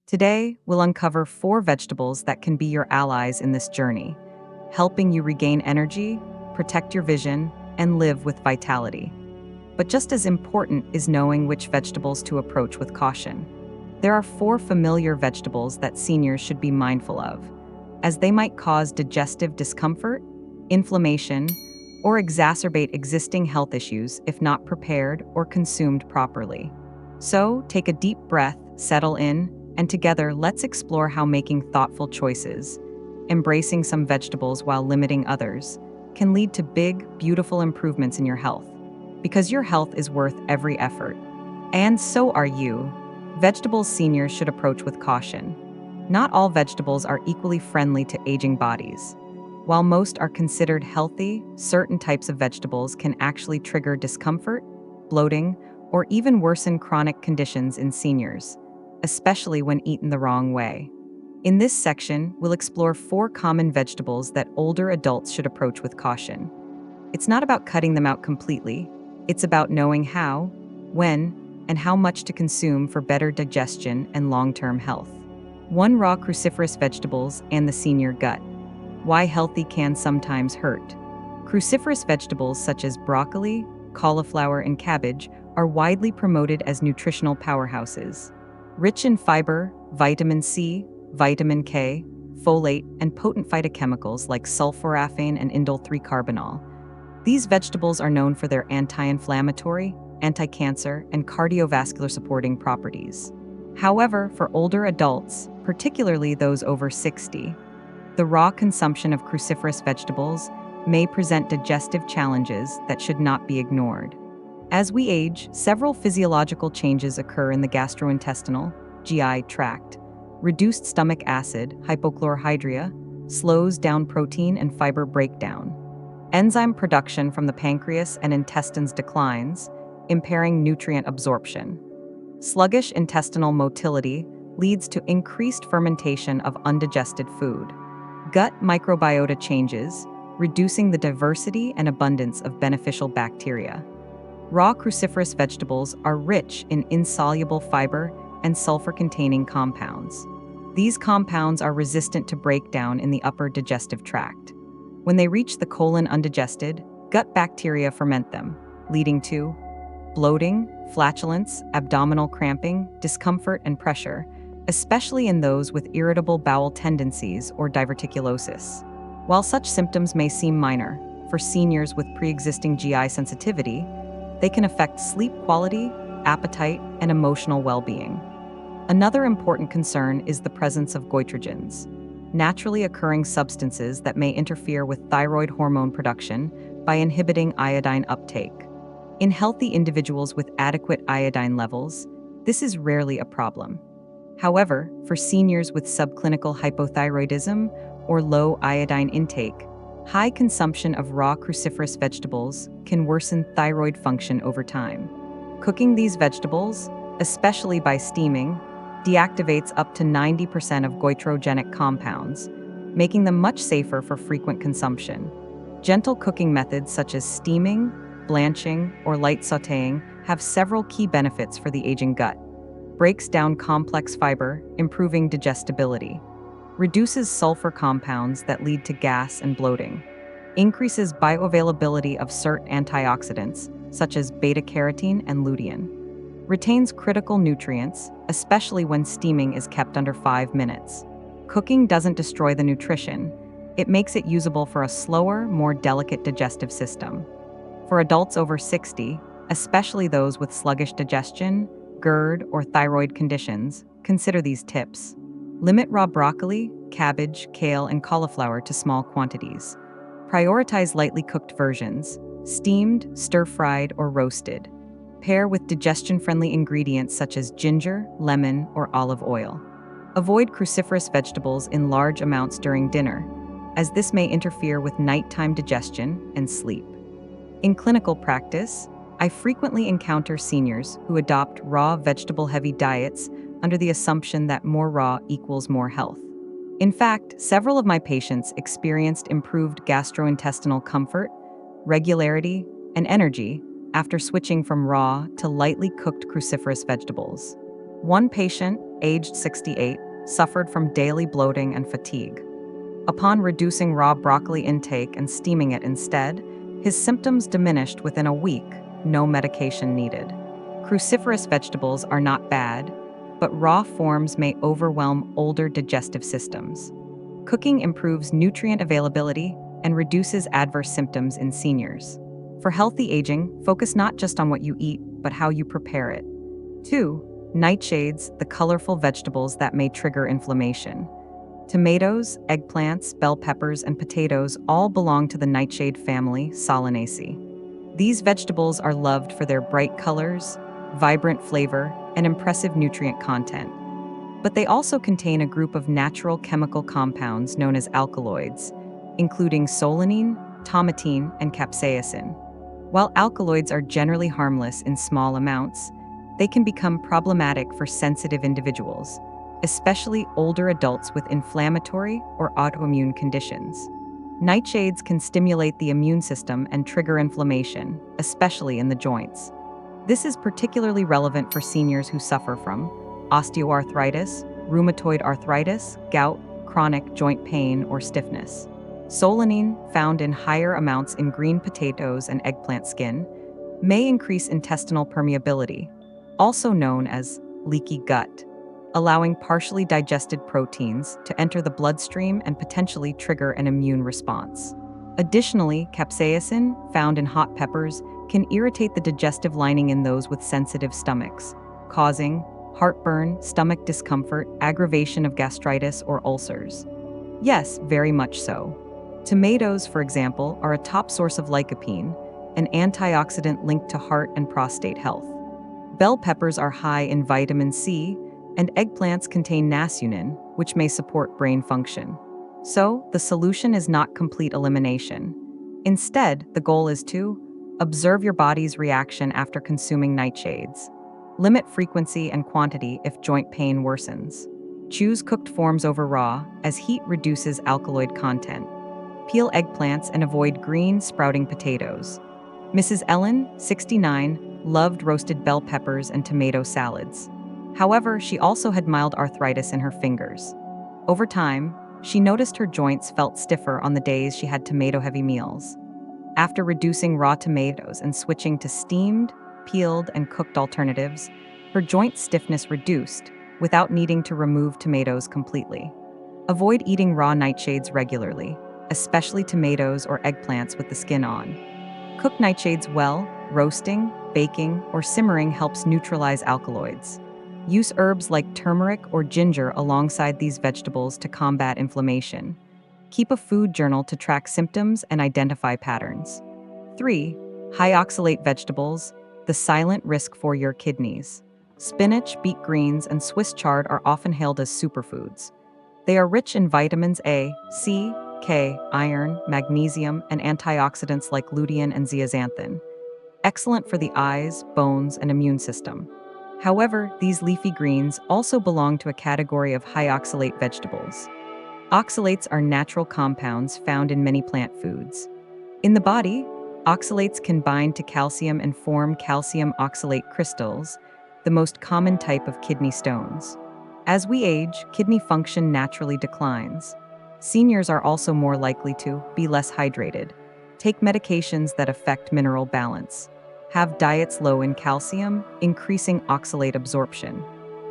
Today, we'll uncover 4 vegetables that can be your allies in this journey, helping you regain energy, protect your vision, and live with vitality. But just as important is knowing which vegetables to approach with caution. There are 4 familiar vegetables that seniors should be mindful of, as they might cause digestive discomfort, inflammation, or exacerbate existing health issues if not prepared or consumed properly. So, take a deep breath, settle in, and together let's explore how making thoughtful choices, embracing some vegetables while limiting others, can lead to big, beautiful improvements in your health. Because your health is worth every effort. And so are you. Vegetables seniors should approach with caution. Not all vegetables are equally friendly to aging bodies. While most are considered healthy, certain types of vegetables can actually trigger discomfort, bloating, or even worsen chronic conditions in seniors, especially when eaten the wrong way. In this section, we'll explore 4 common vegetables that older adults should approach with caution. It's not about cutting them out completely, it's about knowing how, when, and how much to consume for better digestion and long-term health. 1. Raw cruciferous vegetables and the senior gut. Why healthy can sometimes hurt. Cruciferous vegetables such as broccoli, cauliflower, and cabbage are widely promoted as nutritional powerhouses. Rich in fiber, vitamin C, vitamin K, folate, and potent phytochemicals like sulforaphane and indole-3-carbinol. These vegetables are known for their anti-inflammatory, anti-cancer, and cardiovascular supporting properties. However, for older adults, particularly those over 60, the raw consumption of cruciferous vegetables may present digestive challenges that should not be ignored. As we age, several physiological changes occur in the gastrointestinal (GI) tract. Reduced stomach acid, hypochlorhydria, slows down protein and fiber breakdown. Enzyme production from the pancreas and intestines declines, impairing nutrient absorption. Sluggish intestinal motility leads to increased fermentation of undigested food. Gut microbiota changes, reducing the diversity and abundance of beneficial bacteria. Raw cruciferous vegetables are rich in insoluble fiber and sulfur-containing compounds. These compounds are resistant to breakdown in the upper digestive tract. When they reach the colon undigested, gut bacteria ferment them, leading to bloating, flatulence, abdominal cramping, discomfort, and pressure, especially in those with irritable bowel tendencies or diverticulosis. While such symptoms may seem minor, for seniors with pre-existing GI sensitivity, they can affect sleep quality, appetite, and emotional well-being. Another important concern is the presence of goitrogens, naturally occurring substances that may interfere with thyroid hormone production by inhibiting iodine uptake. In healthy individuals with adequate iodine levels, this is rarely a problem. However, for seniors with subclinical hypothyroidism or low iodine intake, high consumption of raw cruciferous vegetables can worsen thyroid function over time. Cooking these vegetables, especially by steaming, deactivates up to 90% of goitrogenic compounds, making them much safer for frequent consumption. Gentle cooking methods such as steaming, blanching, or light sautéing have several key benefits for the aging gut. Breaks down complex fiber, improving digestibility. Reduces sulfur compounds that lead to gas and bloating. Increases bioavailability of certain antioxidants, such as beta-carotene and lutein. Retains critical nutrients, especially when steaming is kept under 5 minutes. Cooking doesn't destroy the nutrition. It makes it usable for a slower, more delicate digestive system. For adults over 60, especially those with sluggish digestion, GERD, or thyroid conditions, consider these tips. Limit raw broccoli, cabbage, kale, and cauliflower to small quantities. Prioritize lightly cooked versions, steamed, stir-fried, or roasted. Pair with digestion-friendly ingredients such as ginger, lemon, or olive oil. Avoid cruciferous vegetables in large amounts during dinner, as this may interfere with nighttime digestion and sleep. In clinical practice, I frequently encounter seniors who adopt raw vegetable-heavy diets under the assumption that more raw equals more health. In fact, several of my patients experienced improved gastrointestinal comfort, regularity, and energy after switching from raw to lightly cooked cruciferous vegetables. One patient, aged 68, suffered from daily bloating and fatigue. Upon reducing raw broccoli intake and steaming it instead, his symptoms diminished within a week, no medication needed. Cruciferous vegetables are not bad, but raw forms may overwhelm older digestive systems. Cooking improves nutrient availability and reduces adverse symptoms in seniors. For healthy aging, focus not just on what you eat, but how you prepare it. 2. Nightshades, the colorful vegetables that may trigger inflammation. Tomatoes, eggplants, bell peppers, and potatoes all belong to the nightshade family, Solanaceae. These vegetables are loved for their bright colors, vibrant flavor, and impressive nutrient content. But they also contain a group of natural chemical compounds known as alkaloids, including solanine, tomatine, and capsaicin. While alkaloids are generally harmless in small amounts, they can become problematic for sensitive individuals, especially older adults with inflammatory or autoimmune conditions. Nightshades can stimulate the immune system and trigger inflammation, especially in the joints. This is particularly relevant for seniors who suffer from osteoarthritis, rheumatoid arthritis, gout, chronic joint pain, or stiffness. Solanine, found in higher amounts in green potatoes and eggplant skin, may increase intestinal permeability, also known as leaky gut, allowing partially digested proteins to enter the bloodstream and potentially trigger an immune response. Additionally, capsaicin, found in hot peppers, can irritate the digestive lining in those with sensitive stomachs, causing heartburn, stomach discomfort, aggravation of gastritis, or ulcers. Yes, very much so. Tomatoes, for example, are a top source of lycopene, an antioxidant linked to heart and prostate health. Bell peppers are high in vitamin C, and eggplants contain nasunin, which may support brain function. So, the solution is not complete elimination. Instead, the goal is to observe your body's reaction after consuming nightshades. Limit frequency and quantity if joint pain worsens. Choose cooked forms over raw, as heat reduces alkaloid content. Peel eggplants and avoid green, sprouting potatoes. Mrs. Ellen, 69, loved roasted bell peppers and tomato salads. However, she also had mild arthritis in her fingers. Over time, she noticed her joints felt stiffer on the days she had tomato-heavy meals. After reducing raw tomatoes and switching to steamed, peeled, and cooked alternatives, her joint stiffness reduced without needing to remove tomatoes completely. Avoid eating raw nightshades regularly, especially tomatoes or eggplants with the skin on. Cook nightshades well. Roasting, baking, or simmering helps neutralize alkaloids. Use herbs like turmeric or ginger alongside these vegetables to combat inflammation. Keep a food journal to track symptoms and identify patterns. 3. High-oxalate vegetables, the silent risk for your kidneys. Spinach, beet greens, and Swiss chard are often hailed as superfoods. They are rich in vitamins A, C, K, iron, magnesium, and antioxidants like lutein and zeaxanthin. Excellent for the eyes, bones, and immune system. However, these leafy greens also belong to a category of high-oxalate vegetables. Oxalates are natural compounds found in many plant foods. In the body, oxalates can bind to calcium and form calcium oxalate crystals, the most common type of kidney stones. As we age, kidney function naturally declines. Seniors are also more likely to be less hydrated, take medications that affect mineral balance, have diets low in calcium, increasing oxalate absorption,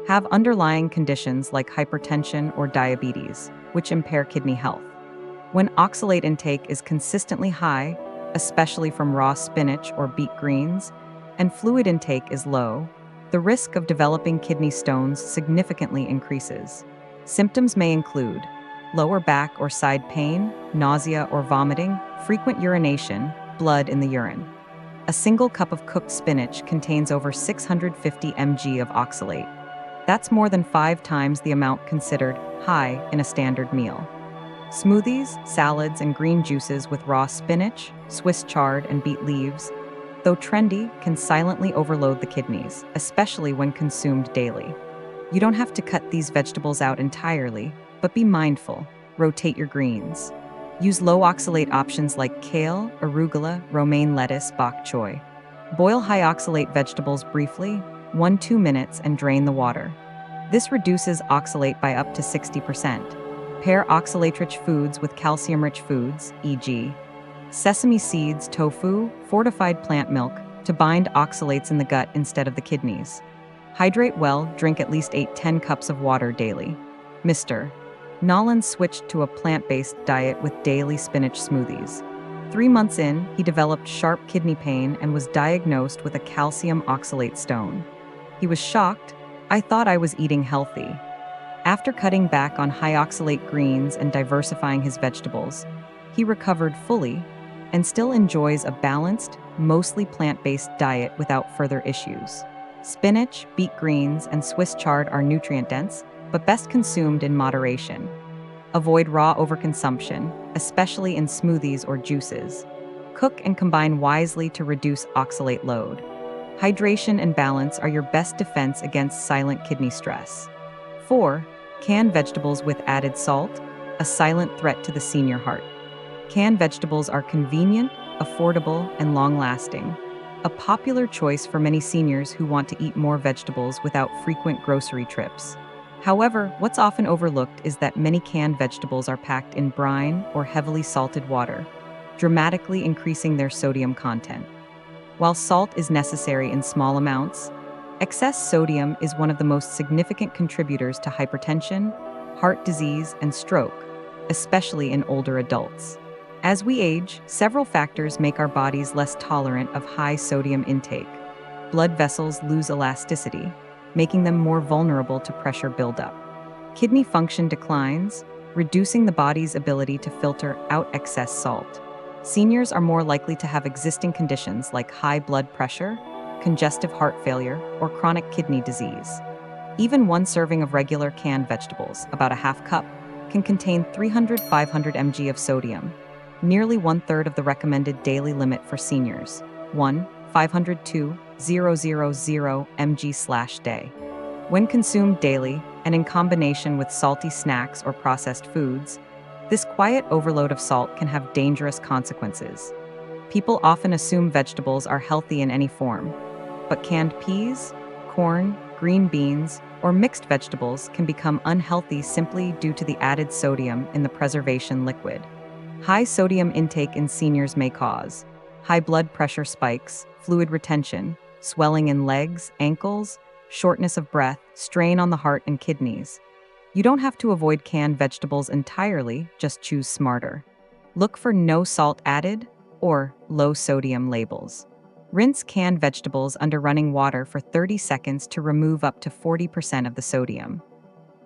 have underlying conditions like hypertension or diabetes, which impair kidney health. When oxalate intake is consistently high, especially from raw spinach or beet greens, and fluid intake is low, the risk of developing kidney stones significantly increases. Symptoms may include lower back or side pain, nausea or vomiting, frequent urination, blood in the urine. A single cup of cooked spinach contains over 650 mg of oxalate. That's more than 5 times the amount considered high in a standard meal. Smoothies, salads, and green juices with raw spinach, Swiss chard, and beet leaves, though trendy, can silently overload the kidneys, especially when consumed daily. You don't have to cut these vegetables out entirely, but be mindful. Rotate your greens. Use low oxalate options like kale, arugula, romaine lettuce, bok choy. Boil high oxalate vegetables briefly, 1-2 minutes, and drain the water. This reduces oxalate by up to 60%. Pair oxalate-rich foods with calcium-rich foods, e.g., sesame seeds, tofu, fortified plant milk, to bind oxalates in the gut instead of the kidneys. Hydrate well, drink at least 8-10 cups of water daily. Mr. Nolan switched to a plant-based diet with daily spinach smoothies. 3 months in, he developed sharp kidney pain and was diagnosed with a calcium oxalate stone. He was shocked. "I thought I was eating healthy." After cutting back on high-oxalate greens and diversifying his vegetables, he recovered fully and still enjoys a balanced, mostly plant-based diet without further issues. Spinach, beet greens, and Swiss chard are nutrient-dense, but best consumed in moderation. Avoid raw overconsumption, especially in smoothies or juices. Cook and combine wisely to reduce oxalate load. Hydration and balance are your best defense against silent kidney stress. 4. Canned vegetables with added salt, a silent threat to the senior heart. Canned vegetables are convenient, affordable, and long-lasting, a popular choice for many seniors who want to eat more vegetables without frequent grocery trips. However, what's often overlooked is that many canned vegetables are packed in brine or heavily salted water, dramatically increasing their sodium content. While salt is necessary in small amounts, excess sodium is one of the most significant contributors to hypertension, heart disease, and stroke, especially in older adults. As we age, several factors make our bodies less tolerant of high sodium intake. Blood vessels lose elasticity, making them more vulnerable to pressure buildup. Kidney function declines, reducing the body's ability to filter out excess salt. Seniors are more likely to have existing conditions like high blood pressure, congestive heart failure, or chronic kidney disease. Even one serving of regular canned vegetables, about a half cup, can contain 300–500 mg of sodium, nearly 1/3 of the recommended daily limit for seniors, 502,000 mg/day. When consumed daily and in combination with salty snacks or processed foods, this quiet overload of salt can have dangerous consequences. People often assume vegetables are healthy in any form, but canned peas, corn, green beans, or mixed vegetables can become unhealthy simply due to the added sodium in the preservation liquid. High sodium intake in seniors may cause high blood pressure spikes, fluid retention, swelling in legs, ankles, shortness of breath, strain on the heart and kidneys. You don't have to avoid canned vegetables entirely, just choose smarter. Look for no salt added or low sodium labels. Rinse canned vegetables under running water for 30 seconds to remove up to 40% of the sodium.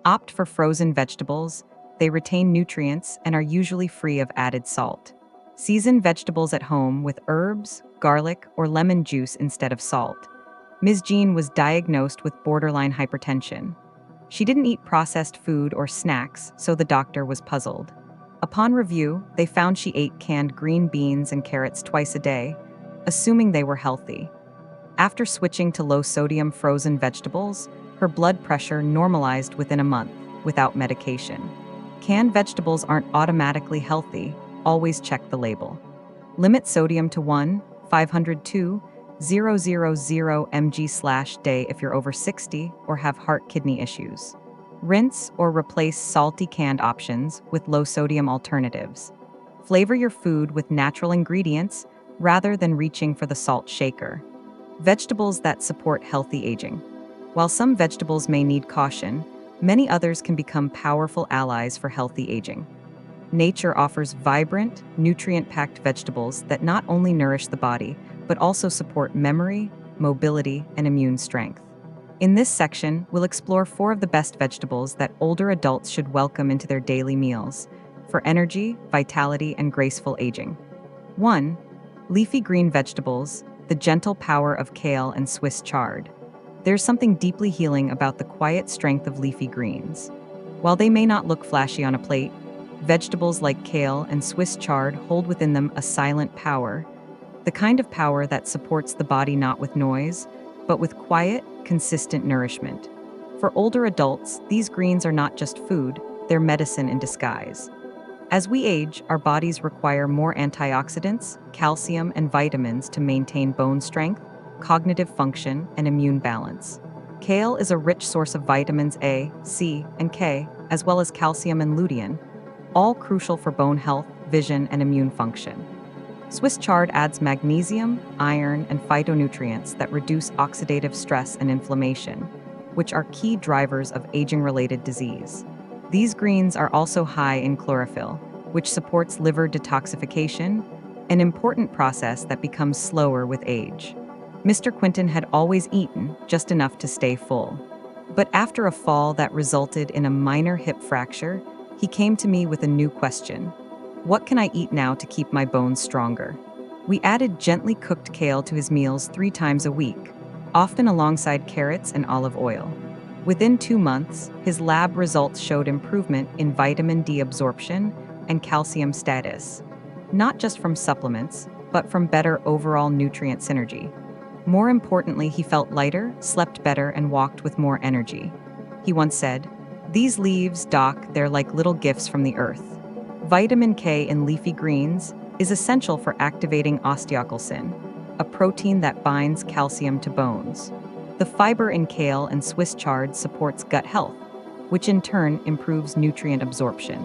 Opt for frozen vegetables. They retain nutrients and are usually free of added salt. Season vegetables at home with herbs, garlic, or lemon juice instead of salt. Ms. Jean was diagnosed with borderline hypertension. She didn't eat processed food or snacks, so the doctor was puzzled. Upon review, they found she ate canned green beans and carrots twice a day, assuming they were healthy. After switching to low-sodium frozen vegetables, her blood pressure normalized within a month, without medication. Canned vegetables aren't automatically healthy. Always check the label. Limit sodium to 502,000 mg/day if you're over 60 or have heart-kidney issues. Rinse or replace salty canned options with low-sodium alternatives. Flavor your food with natural ingredients rather than reaching for the salt shaker. Vegetables that support healthy aging. While some vegetables may need caution, many others can become powerful allies for healthy aging. Nature offers vibrant, nutrient-packed vegetables that not only nourish the body, but also support memory, mobility, and immune strength. In this section, we'll explore 4 of the best vegetables that older adults should welcome into their daily meals for energy, vitality, and graceful aging. 1. Leafy green vegetables, the gentle power of kale and Swiss chard. There's something deeply healing about the quiet strength of leafy greens. While they may not look flashy on a plate, vegetables like kale and Swiss chard hold within them a silent power, the kind of power that supports the body not with noise, but with quiet, consistent nourishment. For older adults, these greens are not just food, they're medicine in disguise. As we age, our bodies require more antioxidants, calcium, and vitamins to maintain bone strength, cognitive function, and immune balance. Kale is a rich source of vitamins A, C, and K, as well as calcium and lutein, all crucial for bone health, vision, and immune function. Swiss chard adds magnesium, iron, and phytonutrients that reduce oxidative stress and inflammation, which are key drivers of aging-related disease. These greens are also high in chlorophyll, which supports liver detoxification, an important process that becomes slower with age. Mr. Quinton had always eaten just enough to stay full. But after a fall that resulted in a minor hip fracture, he came to me with a new question. What can I eat now to keep my bones stronger? We added gently cooked kale to his meals 3 times a week, often alongside carrots and olive oil. Within 2 months, his lab results showed improvement in vitamin D absorption and calcium status, not just from supplements, but from better overall nutrient synergy. More importantly, he felt lighter, slept better, and walked with more energy. He once said, "These leaves, Doc, they're like little gifts from the earth." Vitamin K in leafy greens is essential for activating osteocalcin, a protein that binds calcium to bones. The fiber in kale and Swiss chard supports gut health, which in turn improves nutrient absorption.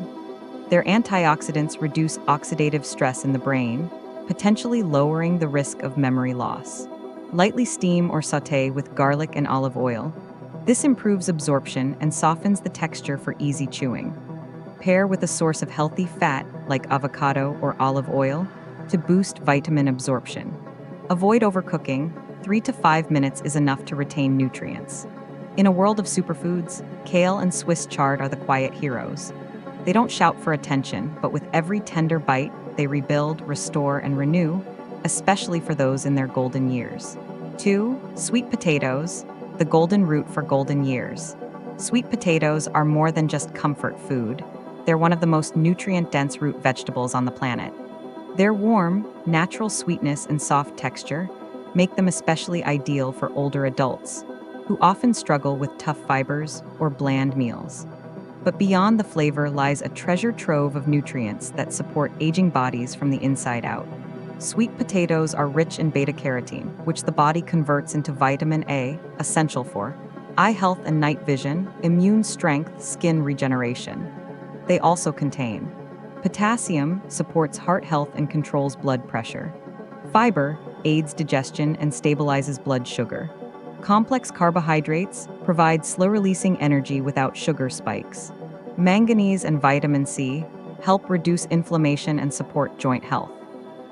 Their antioxidants reduce oxidative stress in the brain, potentially lowering the risk of memory loss. Lightly steam or sauté with garlic and olive oil. This improves absorption and softens the texture for easy chewing. Pair with a source of healthy fat like avocado or olive oil to boost vitamin absorption. Avoid overcooking. 3 to 5 minutes is enough to retain nutrients. In a world of superfoods, kale and Swiss chard are the quiet heroes. They don't shout for attention, but with every tender bite, they rebuild, restore, and renew, especially for those in their golden years. 2. Sweet potatoes, the golden root for golden years. Sweet potatoes are more than just comfort food. They're one of the most nutrient-dense root vegetables on the planet. Their warm, natural sweetness and soft texture make them especially ideal for older adults, who often struggle with tough fibers or bland meals. But beyond the flavor lies a treasure trove of nutrients that support aging bodies from the inside out. Sweet potatoes are rich in beta-carotene, which the body converts into vitamin A, essential for eye health and night vision, immune strength, skin regeneration. They also contain potassium, supports heart health and controls blood pressure. Fiber aids digestion and stabilizes blood sugar. Complex carbohydrates provide slow-releasing energy without sugar spikes. Manganese and vitamin C help reduce inflammation and support joint health.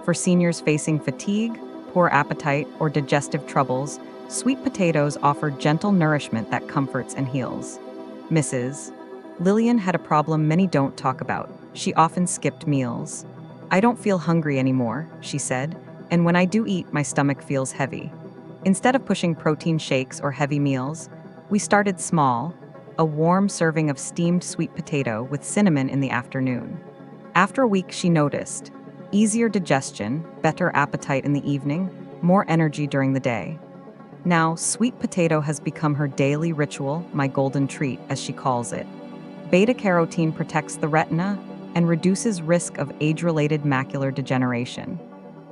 For seniors facing fatigue, poor appetite, or digestive troubles, sweet potatoes offer gentle nourishment that comforts and heals. Mrs. Lillian had a problem many don't talk about. She often skipped meals. "I don't feel hungry anymore," she said, "and when I do eat, my stomach feels heavy." Instead of pushing protein shakes or heavy meals, we started small, a warm serving of steamed sweet potato with cinnamon in the afternoon. After a week, she noticed easier digestion, better appetite in the evening, more energy during the day. Now, sweet potato has become her daily ritual, my golden treat, as she calls it. Beta-carotene protects the retina and reduces risk of age-related macular degeneration.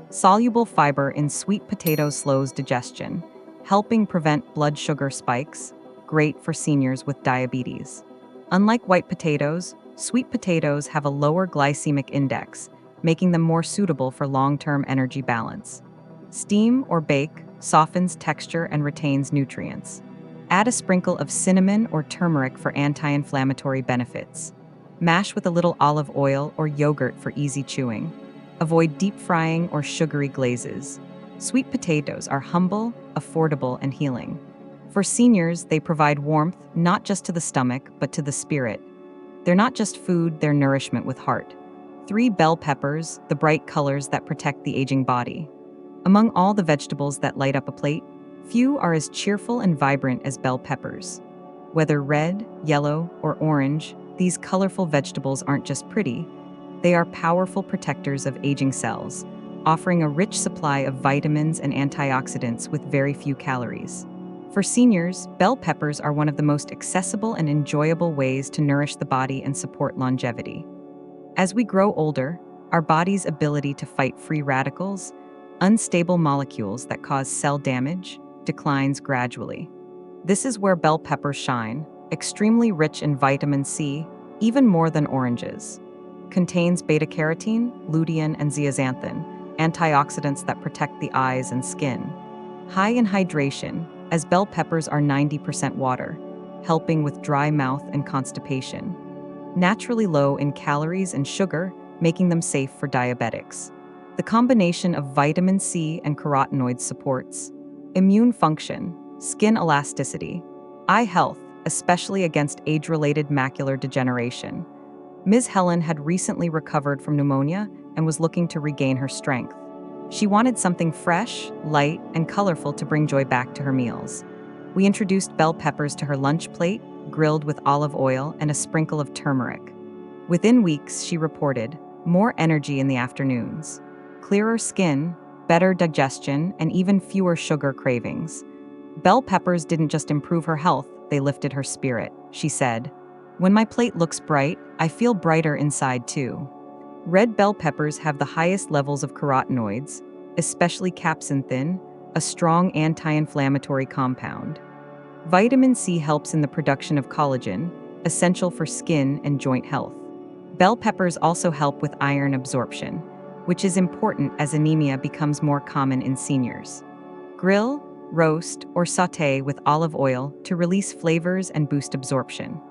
Soluble fiber in sweet potatoes slows digestion, helping prevent blood sugar spikes, great for seniors with diabetes. Unlike white potatoes, sweet potatoes have a lower glycemic index, making them more suitable for long-term energy balance. Steam or bake softens texture and retains nutrients. Add a sprinkle of cinnamon or turmeric for anti-inflammatory benefits. Mash with a little olive oil or yogurt for easy chewing. Avoid deep frying or sugary glazes. Sweet potatoes are humble, affordable, and healing. For seniors, they provide warmth not just to the stomach, but to the spirit. They're not just food, they're nourishment with heart. 3 bell peppers, the bright colors that protect the aging body. Among all the vegetables that light up a plate, few are as cheerful and vibrant as bell peppers. Whether red, yellow, or orange, these colorful vegetables aren't just pretty, they are powerful protectors of aging cells, offering a rich supply of vitamins and antioxidants with very few calories. For seniors, bell peppers are one of the most accessible and enjoyable ways to nourish the body and support longevity. As we grow older, our body's ability to fight free radicals, unstable molecules that cause cell damage, declines gradually. This is where bell peppers shine, extremely rich in vitamin C, even more than oranges. Contains beta-carotene, lutein, and zeaxanthin, antioxidants that protect the eyes and skin. High in hydration, as bell peppers are 90% water, helping with dry mouth and constipation. Naturally low in calories and sugar, making them safe for diabetics. The combination of vitamin C and carotenoids supports immune function, skin elasticity, eye health, especially against age-related macular degeneration. Ms. Helen had recently recovered from pneumonia and was looking to regain her strength. She wanted something fresh, light, and colorful to bring joy back to her meals. We introduced bell peppers to her lunch plate, grilled with olive oil and a sprinkle of turmeric. Within weeks, she reported more energy in the afternoons, clearer skin, better digestion, and even fewer sugar cravings. Bell peppers didn't just improve her health, they lifted her spirit, she said. When my plate looks bright, I feel brighter inside too. Red bell peppers have the highest levels of carotenoids, especially capsaicin, a strong anti-inflammatory compound. Vitamin C helps in the production of collagen, essential for skin and joint health. Bell peppers also help with iron absorption, which is important as anemia becomes more common in seniors. Grill, roast, or sauté with olive oil to release flavors and boost absorption.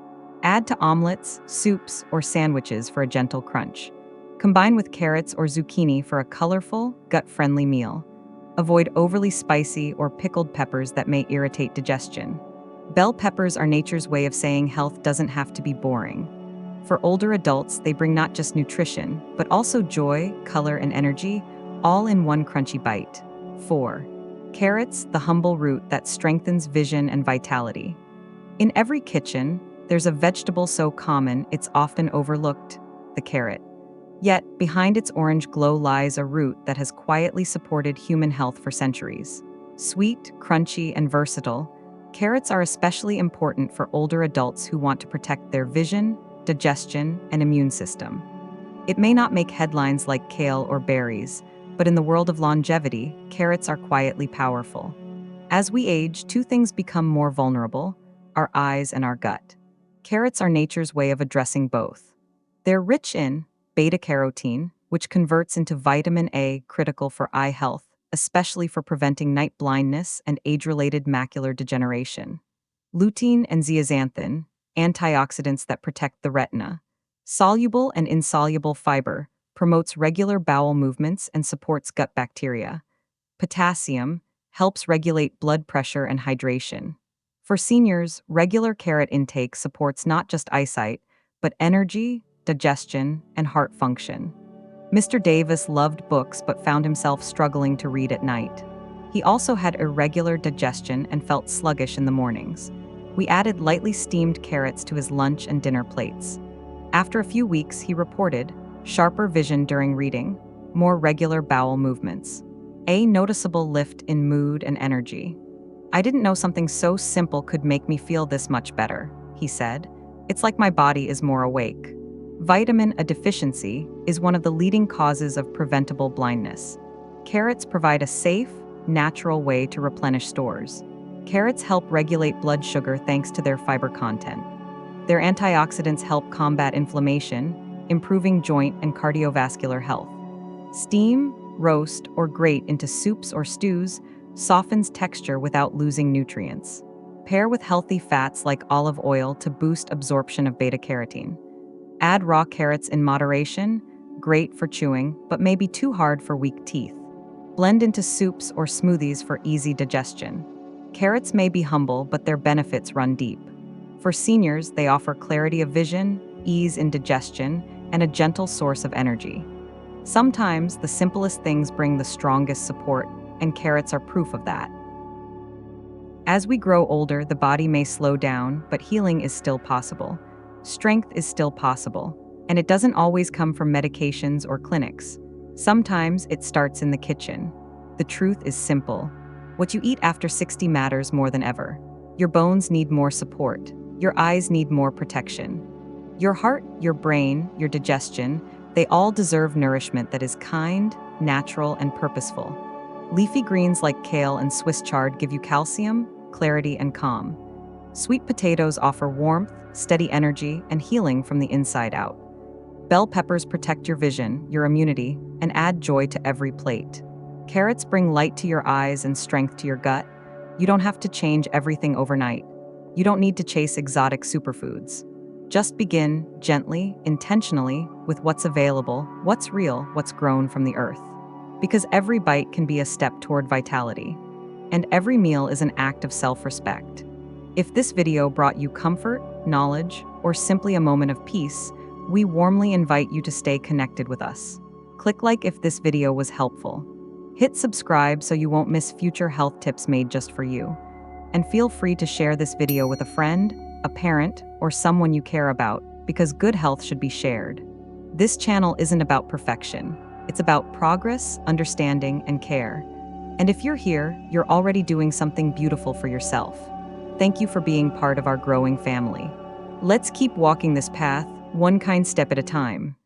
Add to omelets, soups, or sandwiches for a gentle crunch. Combine with carrots or zucchini for a colorful, gut-friendly meal. Avoid overly spicy or pickled peppers that may irritate digestion. Bell peppers are nature's way of saying health doesn't have to be boring. For older adults, they bring not just nutrition, but also joy, color, and energy, all in one crunchy bite. 4. Carrots, the humble root that strengthens vision and vitality. In every kitchen, there's a vegetable so common it's often overlooked, the carrot. Yet, behind its orange glow lies a root that has quietly supported human health for centuries. Sweet, crunchy, and versatile, carrots are especially important for older adults who want to protect their vision, digestion, and immune system. It may not make headlines like kale or berries, but in the world of longevity, carrots are quietly powerful. As we age, two things become more vulnerable: our eyes and our gut. Carrots are nature's way of addressing both. They're rich in beta-carotene, which converts into vitamin A, critical for eye health, especially for preventing night blindness and age-related macular degeneration. Lutein and zeaxanthin, antioxidants that protect the retina. Soluble and insoluble fiber, promotes regular bowel movements and supports gut bacteria. Potassium, helps regulate blood pressure and hydration. For seniors, regular carrot intake supports not just eyesight, but energy, digestion, and heart function. Mr. Davis loved books but found himself struggling to read at night. He also had irregular digestion and felt sluggish in the mornings. We added lightly steamed carrots to his lunch and dinner plates. After a few weeks, he reported sharper vision during reading, more regular bowel movements, a noticeable lift in mood and energy. "I didn't know something so simple could make me feel this much better," he said. "It's like my body is more awake." Vitamin A deficiency is one of the leading causes of preventable blindness. Carrots provide a safe, natural way to replenish stores. Carrots help regulate blood sugar thanks to their fiber content. Their antioxidants help combat inflammation, improving joint and cardiovascular health. Steam, roast, or grate into soups or stews softens texture without losing nutrients. Pair with healthy fats like olive oil to boost absorption of beta-carotene. Add raw carrots in moderation, great for chewing, but may be too hard for weak teeth. Blend into soups or smoothies for easy digestion. Carrots may be humble, but their benefits run deep. For seniors, they offer clarity of vision, ease in digestion, and a gentle source of energy. Sometimes, the simplest things bring the strongest support, and carrots are proof of that. As we grow older, the body may slow down, but healing is still possible. Strength is still possible, and it doesn't always come from medications or clinics. Sometimes it starts in the kitchen. The truth is simple. What you eat after 60 matters more than ever. Your bones need more support. Your eyes need more protection. Your heart, your brain, your digestion, they all deserve nourishment that is kind, natural, and purposeful. Leafy greens like kale and Swiss chard give you calcium, clarity, and calm. Sweet potatoes offer warmth, steady energy, and healing from the inside out. Bell peppers protect your vision, your immunity, and add joy to every plate. Carrots bring light to your eyes and strength to your gut. You don't have to change everything overnight. You don't need to chase exotic superfoods. Just begin gently, intentionally, with what's available, what's real, what's grown from the earth. Because every bite can be a step toward vitality. And every meal is an act of self-respect. If this video brought you comfort, knowledge, or simply a moment of peace, we warmly invite you to stay connected with us. Click like if this video was helpful. Hit subscribe so you won't miss future health tips made just for you. And feel free to share this video with a friend, a parent, or someone you care about, because good health should be shared. This channel isn't about perfection. It's about progress, understanding, and care. And if you're here, you're already doing something beautiful for yourself. Thank you for being part of our growing family. Let's keep walking this path, one kind step at a time.